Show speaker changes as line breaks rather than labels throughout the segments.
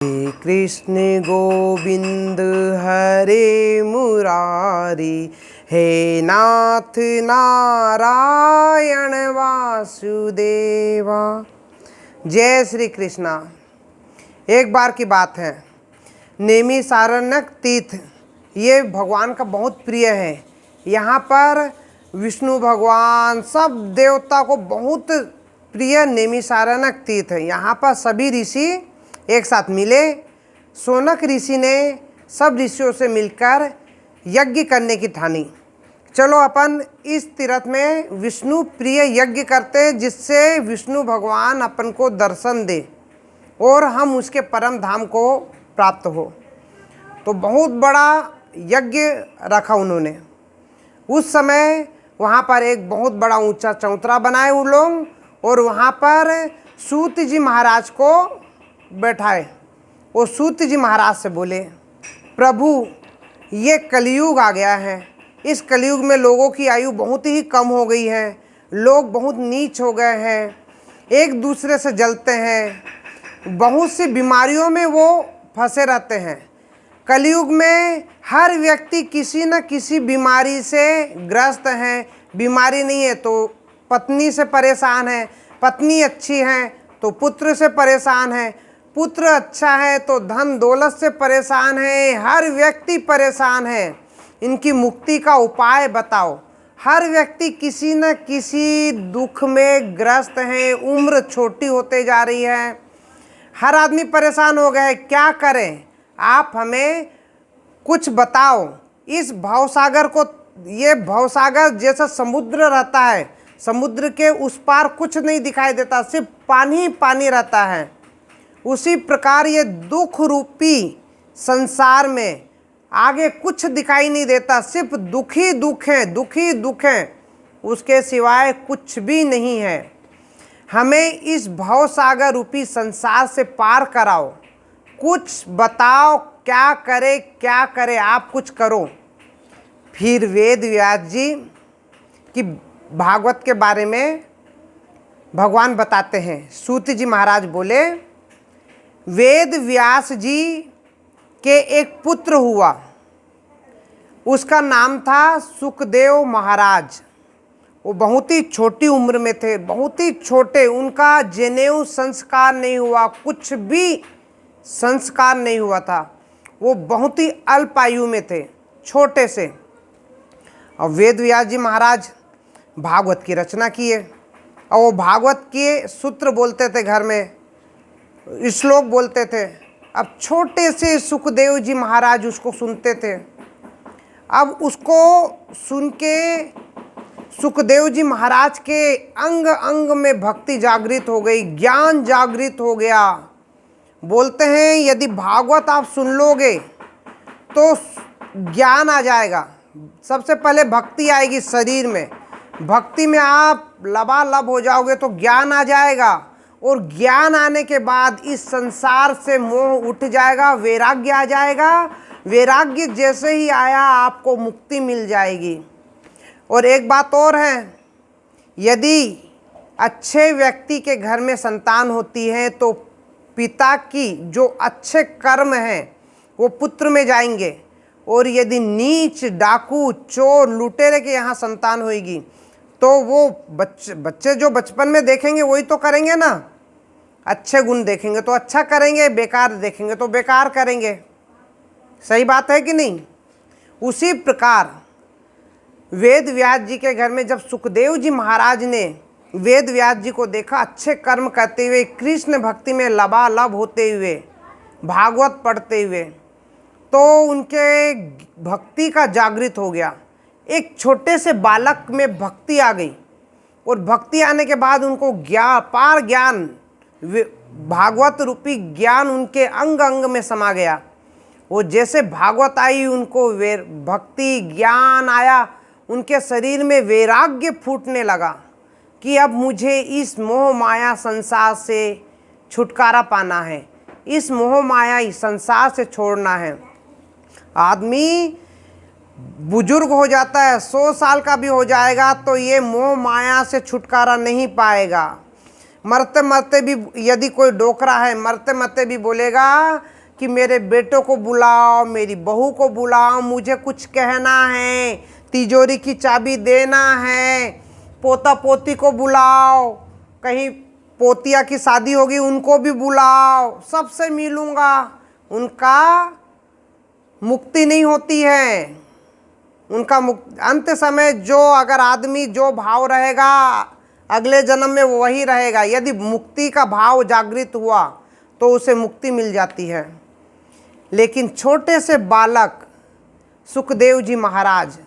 श्री कृष्ण गोविंद हरे मुरारी, हे नाथ नारायण वासुदेवा। जय श्री कृष्णा। एक बार की बात है, नैमिषारण्यक तीर्थ ये भगवान का बहुत प्रिय है। यहाँ पर विष्णु भगवान सब देवता को बहुत प्रिय नैमिषारण्यक तीर्थ है। यहाँ पर सभी ऋषि एक साथ मिले। शौनक ऋषि ने सब ऋषियों से मिलकर यज्ञ करने की ठानी। चलो अपन इस तीर्थ में विष्णु प्रिय यज्ञ करते हैं, जिससे विष्णु भगवान अपन को दर्शन दे और हम उसके परम धाम को प्राप्त हो। तो बहुत बड़ा यज्ञ रखा उन्होंने। उस समय वहाँ पर एक बहुत बड़ा ऊंचा चौतरा बनाए उन लोग, और वहाँ पर सूत जी महाराज को बैठाए। वो सूत जी महाराज से बोले, प्रभु ये कलयुग आ गया है। इस कलयुग में लोगों की आयु बहुत ही कम हो गई है। लोग बहुत नीच हो गए हैं, एक दूसरे से जलते हैं, बहुत सी बीमारियों में वो फंसे रहते हैं। कलयुग में हर व्यक्ति किसी न किसी बीमारी से ग्रस्त है। बीमारी नहीं है तो पत्नी से परेशान है, पत्नी अच्छी है तो पुत्र से परेशान है, पुत्र अच्छा है तो धन दौलत से परेशान है। हर व्यक्ति परेशान है। इनकी मुक्ति का उपाय बताओ। हर व्यक्ति किसी न किसी दुख में ग्रस्त है। उम्र छोटी होते जा रही है, हर आदमी परेशान हो गया है। क्या करें? आप हमें कुछ बताओ। इस भवसागर को, ये भवसागर जैसा समुद्र रहता है, समुद्र के उस पार कुछ नहीं दिखाई देता, सिर्फ पानी ही पानी रहता है। उसी प्रकार ये दुख रूपी संसार में आगे कुछ दिखाई नहीं देता, सिर्फ दुख ही दुख है, दुख ही दुख है, उसके सिवाय कुछ भी नहीं है। हमें इस भवसागर रूपी संसार से पार कराओ। कुछ बताओ, क्या करे क्या करे, आप कुछ करो। फिर वेद व्यास जी की भागवत के बारे में भगवान बताते हैं। सूत जी महाराज बोले, वेद व्यास जी के एक पुत्र हुआ, उसका नाम था सुखदेव महाराज। वो बहुत ही छोटी उम्र में थे, बहुत ही छोटे। उनका जनेऊ संस्कार नहीं हुआ, कुछ भी संस्कार नहीं हुआ था। वो बहुत ही अल्प आयु में थे, छोटे से। और वेद व्यास जी महाराज भागवत की रचना किए, और वो भागवत के सूत्र बोलते थे, घर में श्लोक बोलते थे। अब छोटे से सुखदेव जी महाराज उसको सुनते थे। अब उसको सुन के सुखदेव जी महाराज के अंग अंग में भक्ति जागृत हो गई, ज्ञान जागृत हो गया। बोलते हैं यदि भागवत आप सुन लोगे तो ज्ञान आ जाएगा। सबसे पहले भक्ति आएगी शरीर में, भक्ति में आप लबालब हो जाओगे तो ज्ञान आ जाएगा, और ज्ञान आने के बाद इस संसार से मोह उठ जाएगा, वैराग्य आ जाएगा। वैराग्य जैसे ही आया आपको मुक्ति मिल जाएगी। और एक बात और है, यदि अच्छे व्यक्ति के घर में संतान होती है तो पिता की जो अच्छे कर्म हैं वो पुत्र में जाएंगे, और यदि नीच डाकू चोर लुटेरे के यहाँ संतान होगी तो वो बच्चे जो बचपन में देखेंगे वही तो करेंगे ना। अच्छे गुण देखेंगे तो अच्छा करेंगे, बेकार देखेंगे तो बेकार करेंगे। सही बात है कि नहीं? उसी प्रकार वेद व्यास जी के घर में जब सुखदेव जी महाराज ने वेद व्यास जी को देखा अच्छे कर्म करते हुए, कृष्ण भक्ति में लबालब होते हुए, भागवत पढ़ते हुए, तो उनके भक्ति का जागृत हो गया। एक छोटे से बालक में भक्ति आ गई, और भक्ति आने के बाद उनको पार ज्ञान, भागवत रूपी ज्ञान उनके अंग अंग में समा गया। वो जैसे भागवत आई, उनको भक्ति ज्ञान आया, उनके शरीर में वैराग्य फूटने लगा कि अब मुझे इस मोह माया संसार से छुटकारा पाना है, इस मोह माया इस संसार से छोड़ना है। आदमी बुजुर्ग हो जाता है, 100 साल का भी हो जाएगा तो ये मोह माया से छुटकारा नहीं पाएगा। मरते मरते भी यदि कोई डोकरा है, मरते मरते भी बोलेगा कि मेरे बेटों को बुलाओ, मेरी बहू को बुलाओ, मुझे कुछ कहना है, तिजोरी की चाबी देना है, पोता पोती को बुलाओ, कहीं पोतिया की शादी होगी उनको भी बुलाओ, सबसे मिलूँगा। उनका मुक्ति नहीं होती है। उनका अंत समय जो अगर आदमी जो भाव रहेगा अगले जन्म में वही रहेगा। यदि मुक्ति का भाव जागृत हुआ तो उसे मुक्ति मिल जाती है। लेकिन छोटे से बालक सुखदेव जी महाराज,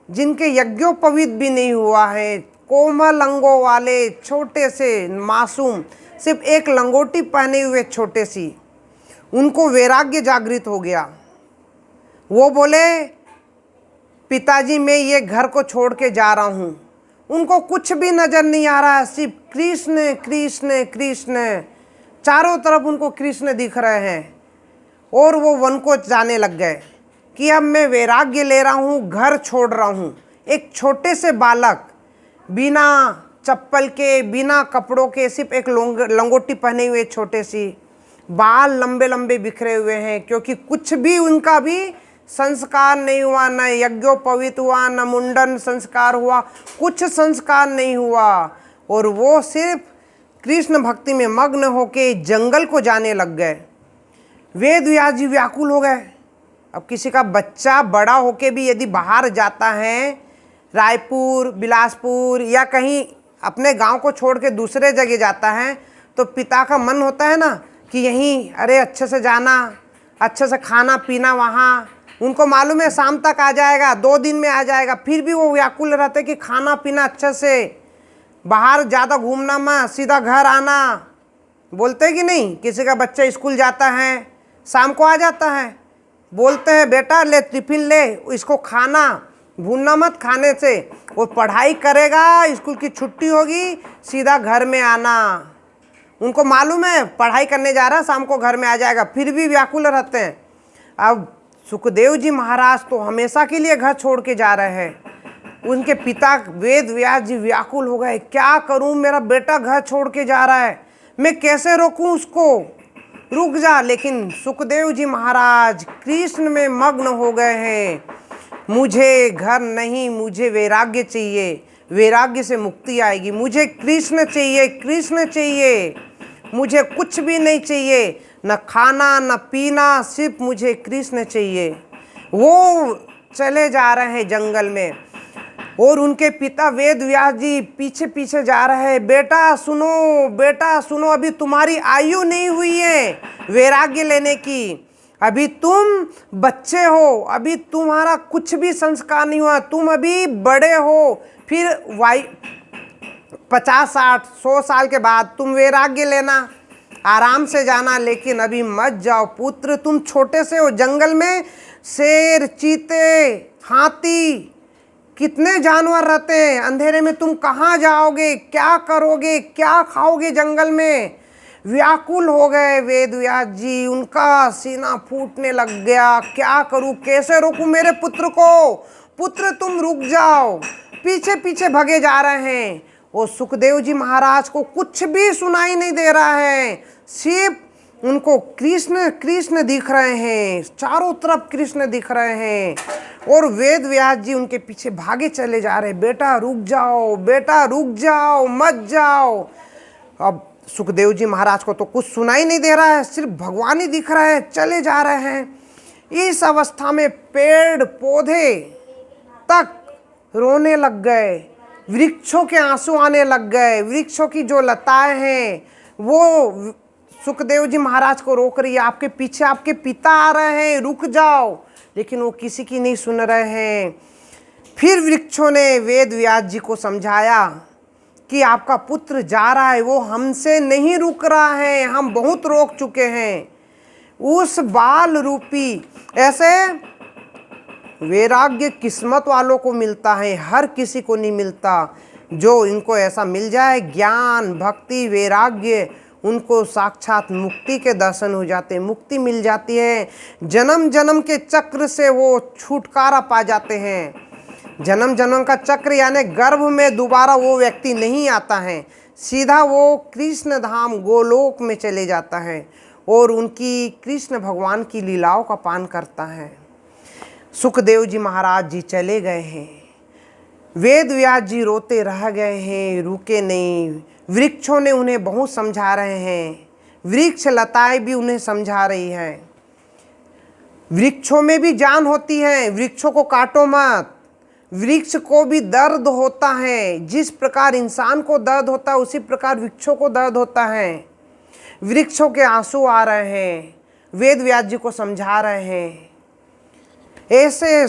जिनके यज्ञोपवीत भी नहीं हुआ है, कोमल अंगों वाले छोटे से मासूम, सिर्फ एक लंगोटी पहने हुए छोटे सी, उनको वैराग्य जागृत हो गया। वो बोले पिताजी मैं ये घर को छोड़ के जा रहा हूँ। उनको कुछ भी नज़र नहीं आ रहा है, सिर्फ कृष्ण कृष्ण कृष्ण, चारों तरफ उनको कृष्ण दिख रहे हैं। और वो वन को जाने लग गए कि अब मैं वैराग्य ले रहा हूँ, घर छोड़ रहा हूँ। एक छोटे से बालक बिना चप्पल के, बिना कपड़ों के, सिर्फ एक लंगोटी पहने हुए छोटे सी, बाल लंबे लंबे बिखरे हुए हैं, क्योंकि कुछ भी उनका भी संस्कार नहीं हुआ, न यज्ञोपवीत हुआ, न मुंडन संस्कार हुआ, कुछ संस्कार नहीं हुआ। और वो सिर्फ कृष्ण भक्ति में मग्न होके जंगल को जाने लग गए। वेद व्यास जी व्याकुल हो गए। अब किसी का बच्चा बड़ा होके भी यदि बाहर जाता है, रायपुर, बिलासपुर या कहीं अपने गांव को छोड़ के दूसरे जगह जाता है, तो पिता का मन होता है ना कि यहीं अरे अच्छे से जाना, अच्छे से खाना पीना वहाँ। उनको मालूम है शाम तक आ जाएगा, 2 दिन में आ जाएगा, फिर भी वो व्याकुल रहते कि खाना पीना अच्छे से, बाहर ज़्यादा घूमना मत, सीधा घर आना। बोलते कि नहीं, किसी का बच्चा स्कूल जाता है, शाम को आ जाता है, बोलते हैं बेटा ले टिफिन ले, इसको खाना भूलना मत खाने से। वो पढ़ाई करेगा, स्कूल की छुट्टी होगी, सीधा घर में आना। उनको मालूम है पढ़ाई करने जा रहा है, शाम को घर में आ जाएगा, फिर भी व्याकुल रहते हैं। अब सुखदेव जी महाराज तो हमेशा के लिए घर छोड़ के जा रहे हैं। उनके पिता वेद व्यास जी व्याकुल हो गए, क्या करूं, मेरा बेटा घर छोड़ के जा रहा है, मैं कैसे रोकूं उसको, रुक जा। लेकिन सुखदेव जी महाराज कृष्ण में मग्न हो गए हैं। मुझे घर नहीं, मुझे वैराग्य चाहिए, वैराग्य से मुक्ति आएगी, मुझे कृष्ण चाहिए, कृष्ण चाहिए, मुझे कुछ भी नहीं चाहिए, न खाना न पीना, सिर्फ मुझे कृष्ण चाहिए। वो चले जा रहे हैं जंगल में और उनके पिता वेद व्यास जी पीछे पीछे जा रहे हैं। बेटा सुनो, बेटा सुनो, अभी तुम्हारी आयु नहीं हुई है वैराग्य लेने की, अभी तुम बच्चे हो, अभी तुम्हारा कुछ भी संस्कार नहीं हुआ, तुम अभी बड़े हो, फिर 50, 60, 100 साल के बाद तुम वैराग्य लेना, आराम से जाना, लेकिन अभी मत जाओ पुत्र, तुम छोटे से हो। जंगल में शेर, चीते, हाथी, कितने जानवर रहते हैं, अंधेरे में तुम कहाँ जाओगे, क्या करोगे, क्या खाओगे जंगल में। व्याकुल हो गए वेद व्यास जी, उनका सीना फूटने लग गया, क्या करूँ, कैसे रोकूं मेरे पुत्र को, पुत्र तुम रुक जाओ। पीछे पीछे भगे जा रहे हैं। वो सुखदेव जी महाराज को कुछ भी सुनाई नहीं दे रहा है, सिर्फ उनको कृष्ण कृष्ण दिख रहे हैं, चारों तरफ कृष्ण दिख रहे हैं। और वेद व्यास जी उनके पीछे भागे चले जा रहे हैं, बेटा रुक जाओ, बेटा रुक जाओ, मत जाओ। अब सुखदेव जी महाराज को तो कुछ सुनाई नहीं दे रहा है, सिर्फ भगवान ही दिख रहा है, चले जा रहे हैं। इस अवस्था में पेड़ पौधे तक रोने लग गए, वृक्षों के आंसू आने लग गए, वृक्षों की जो लताएं हैं वो सुखदेव जी महाराज को रोक रही है, आपके पीछे आपके पिता आ रहे हैं, रुक जाओ। लेकिन वो किसी की नहीं सुन रहे हैं। फिर वृक्षों ने वेद व्यास जी को समझाया कि आपका पुत्र जा रहा है, वो हमसे नहीं रुक रहा है, हम बहुत रोक चुके हैं। उस बाल रूपी, ऐसे वैराग्य किस्मत वालों को मिलता है, हर किसी को नहीं मिलता। जो इनको ऐसा मिल जाए ज्ञान भक्ति वैराग्य, उनको साक्षात मुक्ति के दर्शन हो जाते हैं, मुक्ति मिल जाती है। जन्म जन्म के चक्र से वो छुटकारा पा जाते हैं। जन्म जन्म का चक्र यानी गर्भ में दोबारा वो व्यक्ति नहीं आता है, सीधा वो कृष्ण धाम गोलोक में चले जाता है और उनकी कृष्ण भगवान की लीलाओं का पान करता है। सुखदेव जी महाराज जी चले गए हैं, वेद व्यास जी रोते रह गए हैं, रुके नहीं। वृक्षों ने उन्हें बहुत समझा रहे हैं, वृक्ष लताएं भी उन्हें समझा रही हैं। वृक्षों में भी जान होती है, वृक्षों को काटो मत। वृक्ष को भी दर्द होता है, जिस प्रकार इंसान को दर्द होता है उसी प्रकार वृक्षों को दर्द होता है। वृक्षों के आंसू आ रहे हैं, वेद व्यास जी को समझा रहे हैं। ऐसे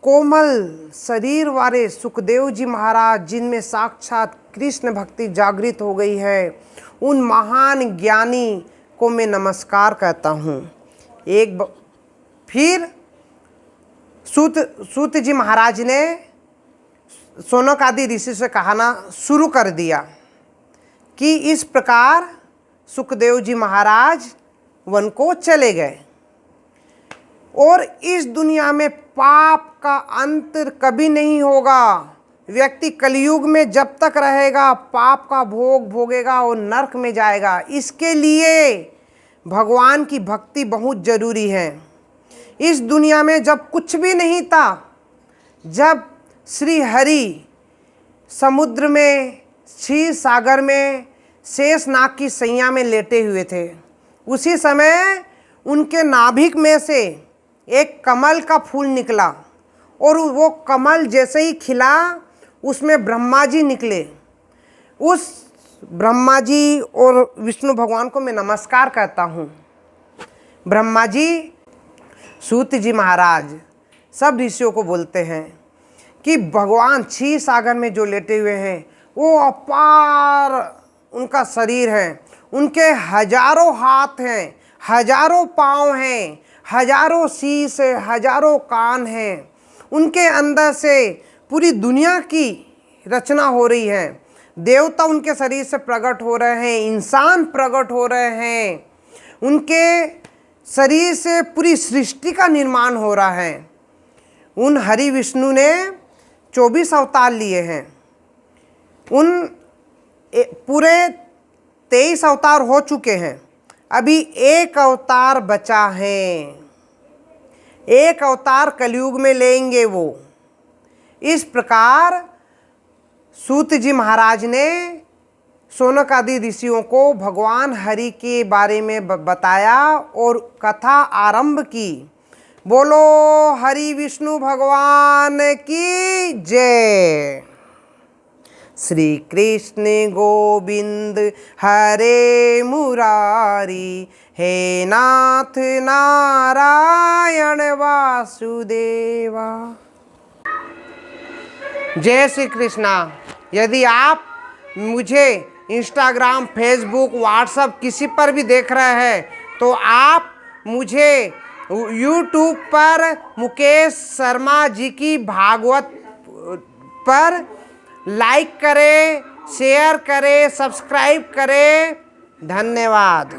कोमल शरीर वाले सुखदेव जी महाराज, जिनमें साक्षात कृष्ण भक्ति जागृत हो गई है, उन महान ज्ञानी को मैं नमस्कार कहता हूँ। फिर सूत जी महाराज ने शौनक आदि ऋषि से कहना शुरू कर दिया कि इस प्रकार सुखदेव जी महाराज वन को चले गए और इस दुनिया में पाप का अंत कभी नहीं होगा। व्यक्ति कलयुग में जब तक रहेगा पाप का भोग भोगेगा और नरक में जाएगा। इसके लिए भगवान की भक्ति बहुत जरूरी है। इस दुनिया में जब कुछ भी नहीं था, जब श्री हरि समुद्र में, क्षीर सागर में शेषनाग की सैया में लेटे हुए थे, उसी समय उनके नाभिक में से एक कमल का फूल निकला और वो कमल जैसे ही खिला उसमें ब्रह्मा जी निकले। उस ब्रह्मा जी और विष्णु भगवान को मैं नमस्कार करता हूँ। ब्रह्मा जी, सूत जी महाराज सब ऋषियों को बोलते हैं कि भगवान क्षीर सागर में जो लेटे हुए हैं वो अपार उनका शरीर है, उनके हजारों हाथ हैं, हजारों पाँव हैं, हजारों शीश है, हजारों कान हैं। उनके अंदर से पूरी दुनिया की रचना हो रही है। देवता उनके शरीर से प्रकट हो रहे हैं, इंसान प्रकट हो रहे हैं, उनके शरीर से पूरी सृष्टि का निर्माण हो रहा है। उन हरि विष्णु ने 24 अवतार लिए हैं। उन पूरे 23 अवतार हो चुके हैं, अभी एक अवतार बचा है। एक अवतार कलयुग में लेंगे वो। इस प्रकार सूत जी महाराज ने शौनक आदि ऋषियों को भगवान हरि के बारे में बताया और कथा आरंभ की। बोलो हरि विष्णु भगवान की जय। श्री कृष्ण गोविंद हरे मुरारी, हे नाथ नारायण वासुदेवा। जय श्री कृष्णा। यदि आप मुझे इंस्टाग्राम, फेसबुक, व्हाट्सएप किसी पर भी देख रहे हैं तो आप मुझे यूट्यूब पर मुकेश शर्मा जी की भागवत पर लाइक करें, शेयर करें, सब्सक्राइब करें। धन्यवाद।